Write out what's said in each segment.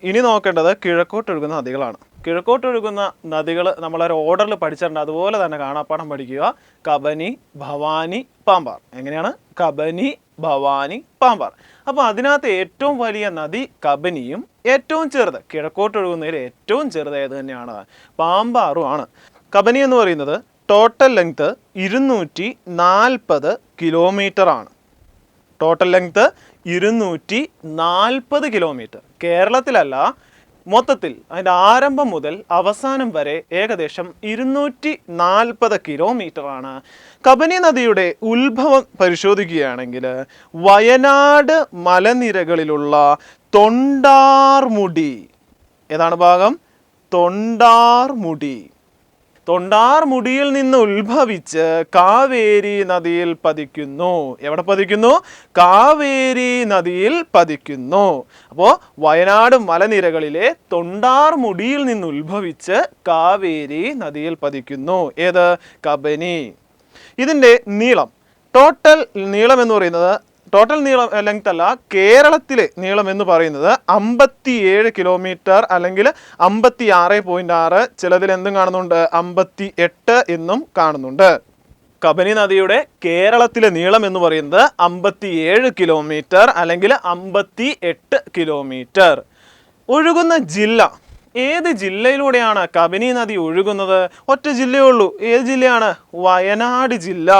ഇനി നോക്കേണ്ടത് കിഴക്കോട്ടൊഴുകുന്ന നദികളാണ്. കിഴക്കോട്ടൊഴുകുന്ന നദികൾ നമ്മളൊരു ഓർഡറിൽ പഠിച്ചിട്ടുണ്ട്. അതുപോലെ തന്നെ കാണാപ്പാഠം പഠിക്കുക. കബനി, ഭവാനി, പാമ്പാർ. എങ്ങനെയാണ്? കബനി, ഭവാനി, പാമ്പാർ. അപ്പോൾ അതിനകത്ത് ഏറ്റവും വലിയ നദി കബനിയും ഏറ്റവും ചെറുത് കിഴക്കോട്ടൊഴുകുന്നതിൽ ഏറ്റവും ചെറുത് ഏത് തന്നെയാണ്? പാമ്പാറും ആണ്. കബനി എന്ന് പറയുന്നത് ടോട്ടൽ ലെങ്ത് 240 കിലോമീറ്റർ ആണ്. Total length 240 kilometre. കേരളത്തിലല്ല, മൊത്തത്തിൽ അതിൻ്റെ ആരംഭം മുതൽ അവസാനം വരെ ഏകദേശം 240 കിലോമീറ്റർ ആണ്. കബനി നദിയുടെ ഉത്ഭവം പരിശോധിക്കുകയാണെങ്കിൽ വയനാട് മലനിരകളിലുള്ള തൊണ്ടാർമുടി. ഏതാണ് ഭാഗം? തൊണ്ടാർമുടി. തൊണ്ടാർമുടിയിൽ നിന്ന് ഉത്ഭവിച്ച് കാവേരി നദിയിൽ പതിക്കുന്നു. എവിടെ പതിക്കുന്നു? കാവേരി നദിയിൽ പതിക്കുന്നു. അപ്പോൾ വയനാട് മലനിരകളിലെ തൊണ്ടാർമുടിയിൽ നിന്ന് ഉത്ഭവിച്ച് കാവേരി നദിയിൽ പതിക്കുന്നു. ഏത്? കബനി. ഇതിൻ്റെ നീളം, ടോട്ടൽ നീളം എന്ന് പറയുന്നത്, ടോട്ടൽ നീളം ലെങ്ത് അല്ല, കേരളത്തിലെ നീളം എന്ന് പറയുന്നത് 57 കിലോമീറ്റർ അല്ലെങ്കിൽ 56.6. ചിലതിൽ എന്തും കാണുന്നുണ്ട്, 58 എന്നും കാണുന്നുണ്ട്. കബനി നദിയുടെ കേരളത്തിലെ നീളം എന്ന് പറയുന്നത് 57 കിലോമീറ്റർ അല്ലെങ്കിൽ 58 കിലോമീറ്റർ. ഒഴുകുന്ന ജില്ല, ഏത് ജില്ലയിലൂടെയാണ് കബനി നദി ഒഴുകുന്നത്? ഒറ്റ ജില്ലയേ ഉള്ളൂ. ഏത് ജില്ലയാണ്? വയനാട് ജില്ല.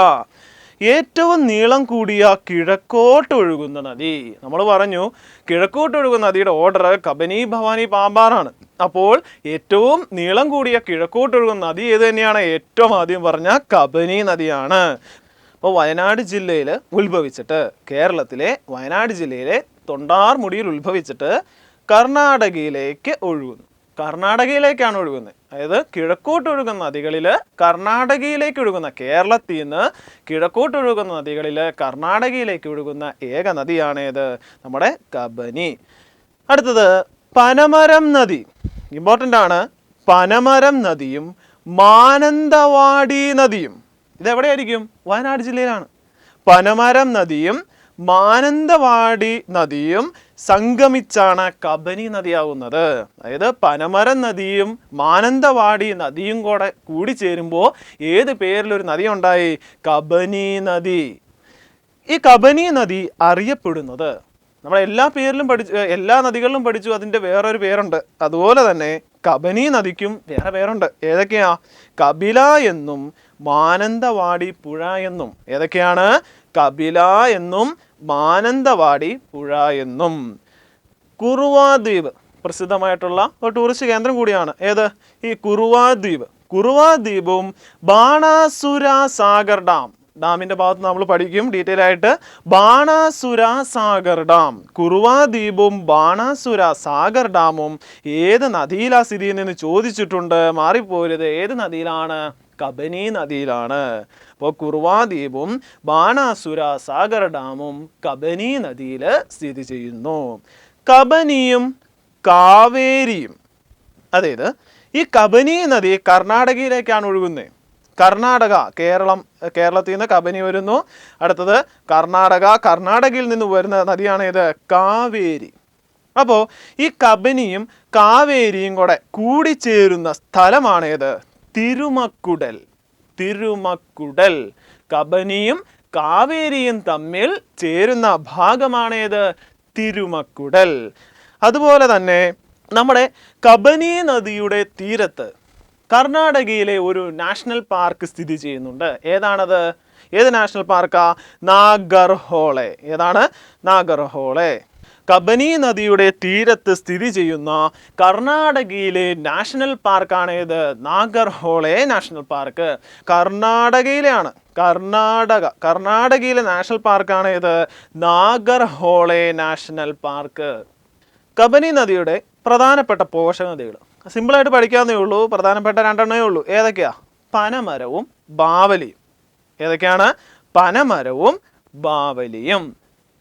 ഏറ്റവും നീളം കൂടിയ കിഴക്കോട്ട് ഒഴുകുന്ന നദി, നമ്മൾ പറഞ്ഞു കിഴക്കോട്ട് ഒഴുകുന്ന നദിയുടെ ഓർഡർ കബനി, ഭവാനി, പാമ്പാറാണ്. അപ്പോൾ ഏറ്റവും നീളം കൂടിയ കിഴക്കോട്ട് ഒഴുകുന്ന നദി ഏത് തന്നെയാണ്? ഏറ്റവും ആദ്യം പറഞ്ഞ കബനി നദിയാണ്. അപ്പോൾ വയനാട് ജില്ലയിൽ ഉത്ഭവിച്ചിട്ട്, കേരളത്തിലെ വയനാട് ജില്ലയിലെ തൊണ്ടാർമുടിയിൽ ഉത്ഭവിച്ചിട്ട് കർണാടകയിലേക്ക് ഒഴുകുന്നു. കർണാടകയിലേക്കാണ് ഒഴുകുന്നത്. അതായത് കിഴക്കോട്ട് ഒഴുകുന്ന നദികളിൽ കർണാടകയിലേക്ക് ഒഴുകുന്ന, കേരളത്തിൽ നിന്ന് കിഴക്കോട്ട് ഒഴുകുന്ന നദികളിൽ കർണാടകയിലേക്ക് ഒഴുകുന്ന ഏക നദിയാണ് ഏത്? നമ്മുടെ കബനി. അടുത്തത് പനമരം നദി. ഇമ്പോർട്ടൻ്റ് ആണ്. പനമരം നദിയും മാനന്തവാടി നദിയും ഇതെവിടെയായിരിക്കും? വയനാട് ജില്ലയിലാണ്. പനമരം നദിയും മാനന്തവാടി നദിയും സംഗമിച്ചാണ് കബനി നദിയാവുന്നത്. അതായത് പനമരം നദിയും മാനന്തവാടി നദിയും കൂടി ചേരുമ്പോൾ ഏത് പേരിലൊരു നദി ഉണ്ടായി? കബനി നദി. ഈ കബനി നദി അറിയപ്പെടുന്നത്, നമ്മൾ എല്ലാ പേരിലും പഠിച്ചു, എല്ലാ നദികളിലും പഠിച്ചു, അതിൻ്റെ വേറൊരു പേരുണ്ട്. അതുപോലെ തന്നെ കബനി നദിക്കും വേറെ പേരുണ്ട്. ഏതൊക്കെയാ? കപില എന്നും മാനന്തവാടി പുഴ എന്നും. ഏതൊക്കെയാണ്? കപില എന്നും മാനന്തവാടി പുഴ എന്നും. കുറുവാ ദ്വീപ് പ്രസിദ്ധമായിട്ടുള്ള ഒരു ടൂറിസ്റ്റ് കേന്ദ്രം കൂടിയാണ്. ഏത്? ഈ കുറുവാ ദ്വീപ്. കുറുവാ ദ്വീപും ബാണാസുര സാഗർ ഡാം, ഡാമിൻ്റെ ഭാഗത്ത് നമ്മൾ പഠിക്കും ഡീറ്റെയിൽ ആയിട്ട്. ബാണാസുര സാഗർ ഡാം, കുറുവാ ദ്വീപും ബാണാസുര സാഗർ ഡാമും ഏത് നദിയിലാണ് സ്ഥിതി ചെയ്യുന്നതെന്ന് ചോദിച്ചിട്ടുണ്ട്. മാറിപ്പോരുത്. ഏത് നദിയിലാണ്? കബനി നദിയിലാണ്. അപ്പോൾ കുറുവാ ദ്വീപും ബാണാസുര സാഗർ ഡാമും കബനി നദിയിൽ സ്ഥിതി ചെയ്യുന്നു. കബനിയും കാവേരിയും, അതായത് ഈ കബനി നദി കർണാടകയിലേക്കാണ് ഒഴുകുന്നത്. കർണാടക, കേരളത്തിൽ നിന്ന് കബനി വരുന്നു. അടുത്തത് കർണാടകയിൽ നിന്ന് വരുന്ന നദിയാണ് ഇത്? കാവേരി. അപ്പോൾ ഈ കബനിയും കാവേരിയും കൂടിച്ചേരുന്ന സ്ഥലമാണ് ഏത്? തിരുമക്കുടൽ. തിരുമക്കുടൽ. കബനിയും കാവേരിയും തമ്മിൽ ചേരുന്ന ഭാഗമാണേത്? തിരുമക്കുടൽ. അതുപോലെ തന്നെ നമ്മുടെ കബനി നദിയുടെ തീരത്ത് കർണാടകയിലെ ഒരു നാഷണൽ പാർക്ക് സ്ഥിതി ചെയ്യുന്നുണ്ട്. ഏതാണത്? ഏത് നാഷണൽ പാർക്കാ? നാഗർഹോളെ. ഏതാണ്? നാഗർഹോളെ. കബനി നദിയുടെ തീരത്ത് സ്ഥിതി ചെയ്യുന്ന കർണാടകയിലെ നാഷണൽ പാർക്കാണ് ഏത്? Nagarhole national park. കർണാടകയിലെയാണ്. കർണാടകയിലെ നാഷണൽ പാർക്കാണ് ഏത്? Nagarhole national park. കബനി നദിയുടെ പ്രധാനപ്പെട്ട പോഷക നദികൾ സിമ്പിളായിട്ട് പഠിക്കാവുന്നേ ഉള്ളൂ. പ്രധാനപ്പെട്ട രണ്ടെണ്ണമേ ഉള്ളൂ. ഏതൊക്കെയാ? പനമരവും ബാവലിയും. ഏതൊക്കെയാണ്? പനമരവും ബാവലിയും.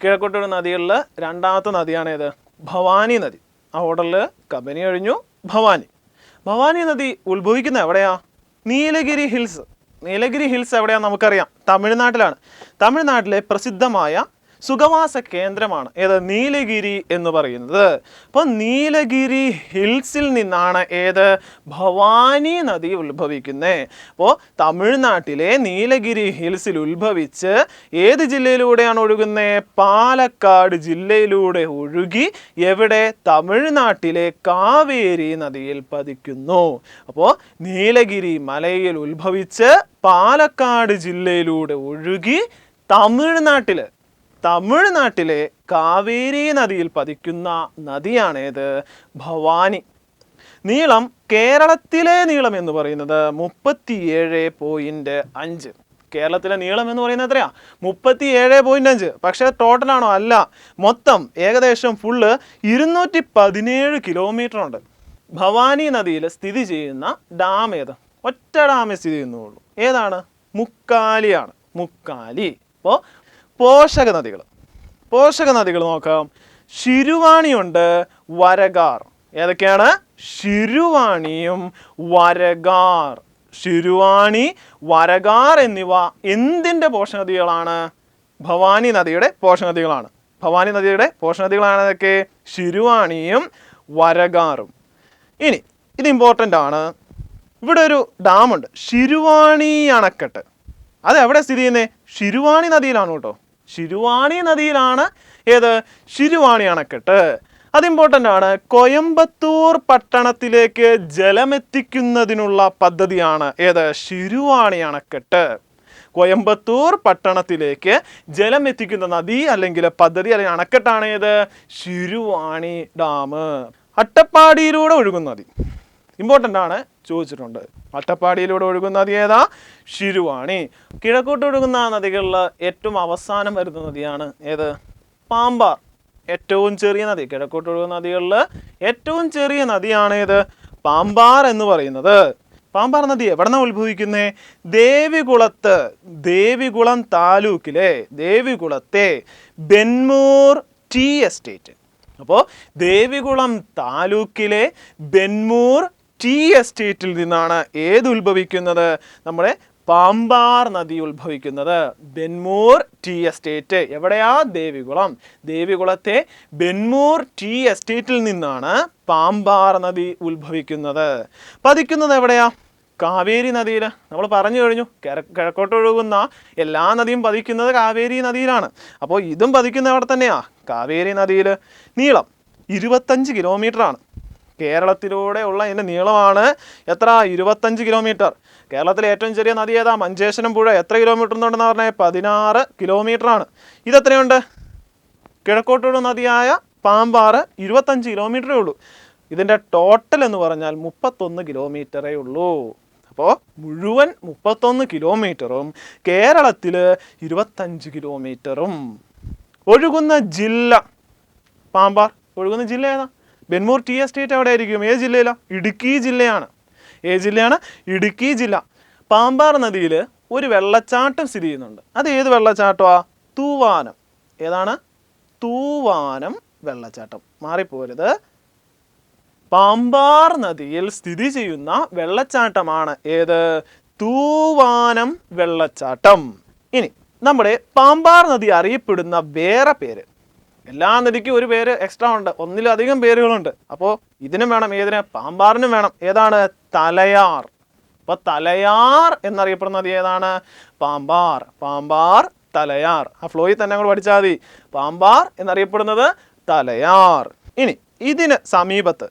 കിഴക്കോട്ടൊരു നദികളിൽ രണ്ടാമത്തെ നദിയാണ് ഏത്? ഭവാനി നദി. ആ ഓർഡറിൽ കബനി കഴിഞ്ഞു, ഭവാനി. ഭവാനി നദി ഉത്ഭവിക്കുന്നത് എവിടെയാ? നീലഗിരി ഹിൽസ്. നീലഗിരി ഹിൽസ് എവിടെയാണെന്ന് നമുക്കറിയാം. തമിഴ്നാട്ടിലാണ്. തമിഴ്നാട്ടിലെ പ്രസിദ്ധമായ സുഖവാസ കേന്ദ്രമാണ് ഏത് നീലഗിരി എന്ന് പറയുന്നത്. അപ്പോൾ നീലഗിരി ഹിൽസിൽ നിന്നാണ് ഏത് ഭവാനി നദി ഉത്ഭവിക്കുന്നത്. അപ്പോൾ തമിഴ്നാട്ടിലെ നീലഗിരി ഹിൽസിൽ ഉത്ഭവിച്ച് ഏത് ജില്ലയിലൂടെയാണ് ഒഴുകുന്നത്? പാലക്കാട് ജില്ലയിലൂടെ ഒഴുകി എവിടെ? തമിഴ്നാട്ടിലെ കാവേരി നദിയിൽ പതിക്കുന്നു. അപ്പോൾ നീലഗിരി മലയിൽ ഉത്ഭവിച്ച് പാലക്കാട് ജില്ലയിലൂടെ ഒഴുകി തമിഴ്നാട്ടിലെ കാവേരി നദിയിൽ പതിക്കുന്ന നദിയാണേത്? ഭവാനി. നീളം, കേരളത്തിലെ നീളം എന്ന് പറയുന്നത് 37.5. കേരളത്തിലെ നീളം എന്ന് പറയുന്നത് എത്രയാ? 37.5. പക്ഷേ ടോട്ടലാണോ? അല്ല, മൊത്തം ഏകദേശം ഫുള്ള് 217 കിലോമീറ്റർ ഉണ്ട്. ഭവാനി നദിയിൽ സ്ഥിതി ചെയ്യുന്ന ഡാം ഏത്? ഒറ്റ ഡാമേ സ്ഥിതി ചെയ്യുന്നുള്ളൂ. ഏതാണ്? മുക്കാലിയാണ്. മുക്കാലി. അപ്പോൾ പോഷക നദികൾ നോക്കാം. ശിരുവാണിയുണ്ട്, വരഗാർ. ഏതൊക്കെയാണ്? ശിരുവാണിയും വരഗാർ. ശിരുവാണി, വരഗാർ എന്നിവ എന്തിൻ്റെ പോഷകനദികളാണ്? ഭവാനി നദിയുടെ പോഷകനദികളാണ്. ഭവാനി നദിയുടെ പോഷകനദികളാണ് ഏതൊക്കെ? ശിരുവാണിയും വരഗാറും. ഇനി ഇത് ഇമ്പോർട്ടൻ്റ് ആണ്. ഇവിടെ ഒരു ഡാമുണ്ട്, ശിരുവാണി അണക്കെട്ട്. അത് എവിടെ സ്ഥിതി ചെയ്യുന്നത്? ശിരുവാണി നദിയിലാണ് കേട്ടോ. ശിരുവാണി നദിയിലാണ് ഏത്? ശിരുവാണി അണക്കെട്ട്. അത് ഇമ്പോർട്ടൻ്റ് ആണ്. കോയമ്പത്തൂർ പട്ടണത്തിലേക്ക് ജലമെത്തിക്കുന്നതിനുള്ള പദ്ധതിയാണ് ഏത്? ശിരുവാണി അണക്കെട്ട്. കോയമ്പത്തൂർ പട്ടണത്തിലേക്ക് ജലം എത്തിക്കുന്ന നദി അല്ലെങ്കിൽ പദ്ധതി അല്ലെങ്കിൽ അണക്കെട്ടാണ് ഏത്? ശിരുവാണി ഡാം. അട്ടപ്പാടിയിലൂടെ ഒഴുകുന്ന നദി ഇമ്പോർട്ടൻ്റ് ആണ്, ചോദിച്ചിട്ടുണ്ട്. അട്ടപ്പാടിയിലൂടെ ഒഴുകുന്ന നദി ഏതാ? ശിരുവാണി. കിഴക്കോട്ട് ഒഴുകുന്ന നദികളിൽ ഏറ്റവും അവസാനം വരുന്ന നദിയാണ് ഏത്? പാമ്പാർ. ഏറ്റവും ചെറിയ നദി. കിഴക്കോട്ട് ഒഴുകുന്ന നദികളിൽ ഏറ്റവും ചെറിയ നദിയാണ് ഏത്? പാമ്പാർ എന്ന് പറയുന്നത്. പാമ്പാർ നദി എവിടെന്നാ ഉത്ഭവിക്കുന്നത്? ദേവികുളം താലൂക്കിലെ ദേവികുളത്തെ ബെന്മൂർ ടീ എസ്റ്റേറ്റ്. അപ്പോൾ ദേവികുളം താലൂക്കിലെ ബെന്മൂർ ടീ എസ്റ്റേറ്റിൽ നിന്നാണ് ഏത് ഉത്ഭവിക്കുന്നത്? നമ്മുടെ പാമ്പാർ നദി ഉത്ഭവിക്കുന്നത്. ബെന്മൂർ ടീ എസ്റ്റേറ്റ് എവിടെയാ? ദേവികുളത്തെ ബെന്മൂർ ടീ എസ്റ്റേറ്റിൽ നിന്നാണ് പാമ്പാർ നദി ഉത്ഭവിക്കുന്നത്. പതിക്കുന്നത് എവിടെയാ? കാവേരി നദിയിൽ. നമ്മൾ പറഞ്ഞു കഴിഞ്ഞു, കിഴക്കോട്ട് ഒഴുകുന്ന എല്ലാ നദിയും പതിക്കുന്നത് കാവേരി നദിയിലാണ്. അപ്പോൾ ഇതും പതിക്കുന്ന എവിടെ തന്നെയാ? കാവേരി നദിയിൽ. നീളം 25 കിലോമീറ്ററാണ്. കേരളത്തിലൂടെ ഉള്ള ഇതിൻ്റെ നീളമാണ് എത്ര? 25 കിലോമീറ്റർ. കേരളത്തിലെ ഏറ്റവും ചെറിയ നദി ഏതാ? മഞ്ചേശ്വരം പുഴ. എത്ര കിലോമീറ്റർ ഉണ്ടെന്ന് പറഞ്ഞാൽ 16 കിലോമീറ്ററാണ്. ഇതെത്രയുണ്ട്? കിഴക്കോട്ടുള്ള നദിയായ പാമ്പാർ 25 കിലോമീറ്ററേ ഉള്ളൂ. ഇതിൻ്റെ ടോട്ടൽ എന്ന് പറഞ്ഞാൽ 31 കിലോമീറ്ററേ ഉള്ളൂ. അപ്പോൾ മുഴുവൻ 31 കിലോമീറ്ററും കേരളത്തിൽ 25 കിലോമീറ്ററും. ഒഴുകുന്ന ജില്ല പാമ്പാർ. ഒഴുകുന്ന ജില്ല ഏതാ? ബെന്മൂർ ടീ എസ്റ്റേറ്റ് എവിടെ ആയിരിക്കും? ഏത് ജില്ലയിലാണ്? ഇടുക്കി ജില്ലയാണ്. ഏത് ജില്ലയാണ്? ഇടുക്കി ജില്ല. പാമ്പാർ നദിയിൽ ഒരു വെള്ളച്ചാട്ടം സ്ഥിതി ചെയ്യുന്നുണ്ട്. അത് ഏത് വെള്ളച്ചാട്ടമാ? തൂവാനം. ഏതാണ്? തൂവാനം വെള്ളച്ചാട്ടം. മാറിപ്പോരുത്. പാമ്പാർ നദിയിൽ സ്ഥിതി ചെയ്യുന്ന വെള്ളച്ചാട്ടമാണ് ഏത്? തൂവാനം വെള്ളച്ചാട്ടം. ഇനി നമ്മുടെ പാമ്പാർ നദി അറിയപ്പെടുന്ന വേറെ പേര്. എല്ലാ നദിക്കും ഒരു പേര് എക്സ്ട്രാ ഉണ്ട്, ഒന്നിലധികം പേരുകളുണ്ട്. അപ്പോൾ ഇതിനും വേണം, ഏതിന്? പാമ്പാറിനും വേണം. ഏതാണ്? തലയാർ. അപ്പോൾ തലയാർ എന്നറിയപ്പെടുന്ന നദി ഏതാണ്? പാമ്പാർ. പാമ്പാർ, തലയാർ. ആ ഫ്ലോയിൽ തന്നെ അങ്ങോട്ട് പഠിച്ചാൽ മതി. പാമ്പാർ എന്നറിയപ്പെടുന്നത് തലയാർ. ഇനി ഇതിന് സമീപത്ത്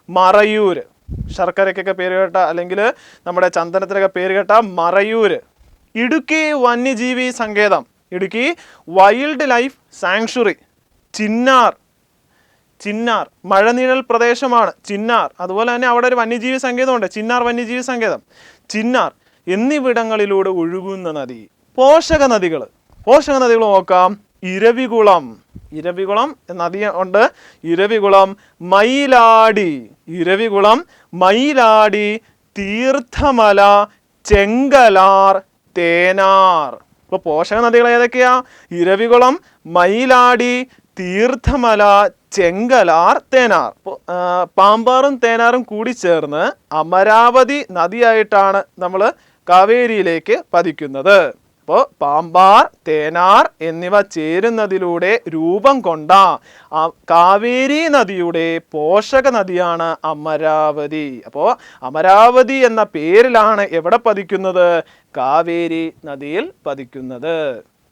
മറയൂര്. ശർക്കരയ്ക്കൊക്കെ പേര് കേട്ട, അല്ലെങ്കിൽ നമ്മുടെ ചന്ദനത്തിനൊക്കെ പേര് കേട്ട മറയൂര്. ഇടുക്കി വന്യജീവി സങ്കേതം, Idukki wildlife sanctuary. Chinnar മഴനിഴൽ പ്രദേശമാണ് ചിന്നാർ. അതുപോലെ തന്നെ അവിടെ ഒരു വന്യജീവി സങ്കേതമുണ്ട്, ചിന്നാർ വന്യജീവി സങ്കേതം. ചിന്നാർ എന്നിവിടങ്ങളിലൂടെ ഒഴുകുന്ന നദി. പോഷക നദികൾ നോക്കാം. ഇരവികുളം നദി ഉണ്ട്. ഇരവികുളം, മയിലാടി, തീർത്ഥമല, ചെങ്കലാർ, തേനാർ. ഇപ്പോൾ പോഷക നദികൾ ഏതൊക്കെയാ? ഇരവികുളം, മയിലാടി, തീർത്ഥമല, ചെങ്കലാർ, തേനാർ. പാമ്പാറും തേനാറും കൂടി ചേർന്ന് അമരാവതി നദിയായിട്ടാണ് നമ്മൾ കാവേരിയിലേക്ക് പതിക്കുന്നത്. അപ്പോൾ പാമ്പാർ, തേനാർ എന്നിവ ചേരുന്നതിലൂടെ രൂപം കൊണ്ട കാവേരി നദിയുടെ പോഷക നദിയാണ് അമരാവതി. അപ്പോൾ അമരാവതി എന്ന പേരിലാണ് എവിടെ പതിക്കുന്നത്? കാവേരി നദിയിൽ പതിക്കുന്നത്.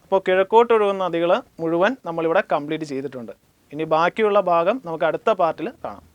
അപ്പോൾ കിഴക്കോട്ടൊഴുകുന്ന നദികൾ മുഴുവൻ നമ്മളിവിടെ കംപ്ലീറ്റ് ചെയ്തിട്ടുണ്ട്. ഇനി ബാക്കിയുള്ള ഭാഗം നമുക്ക് അടുത്ത പാർട്ടിൽ കാണാം.